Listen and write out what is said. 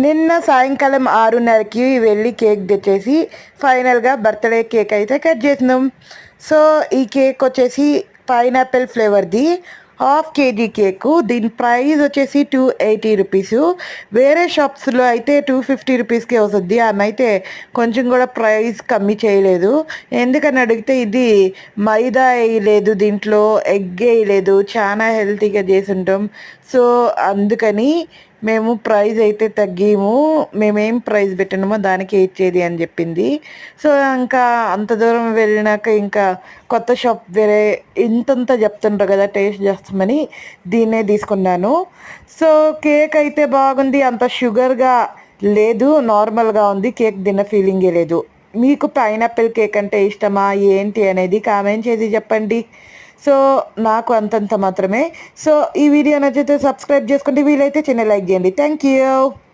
నిన్న సాయంకాలం 6:30కి వెళ్ళి కేక్ తెచ్చేసి ఫైనల్గా బర్త్డే కేక్ అయితే కట్ చేసినాం. సో ఈ కేక్ వచ్చేసి పైనాపిల్ ఫ్లేవర్ది 1/2 kg కేకు. దీని ప్రైస్ వచ్చేసి 280 రూపీస్. వేరే షాప్స్లో అయితే 250 రూపీస్కే వస్తుంది. ఆమె అయితే కొంచెం కూడా ప్రైస్ కమ్మి చేయలేదు. ఎందుకని అడిగితే ఇది మైదా వేయలేదు, దీంట్లో ఎగ్ వేయలేదు, చాలా హెల్తీగా చేసి ఉంటాం. సో అందుకని మేము ప్రైజ్ అయితే తగ్గిము, మేమేం ప్రైజ్ పెట్టినామో దానికే ఇచ్చేది అని చెప్పింది. సో ఇంకా అంత దూరం వెళ్ళినాక ఇంకా కొత్త షాప్ వేరే ఇంతంత చెప్తుంటారు కదా టేస్ట్ చేస్తామని దీన్నే తీసుకున్నాను. సో కేక్ అయితే బాగుంది, అంత షుగర్గా లేదు, నార్మల్గా ఉంది. కేక్ తిన్న ఫీలింగే లేదు. మీకు పైనాపిల్ కేక్ అంటే ఇష్టమా ఏంటి అనేది కామెంట్ చేసి చెప్పండి. సో నాకు అంతంత మాత్రమే. సో ఈ వీడియో నచ్చితే సబ్స్క్రైబ్ చేసుకోండి, వీలైతే చిన్న లైక్ చేయండి. Thank you.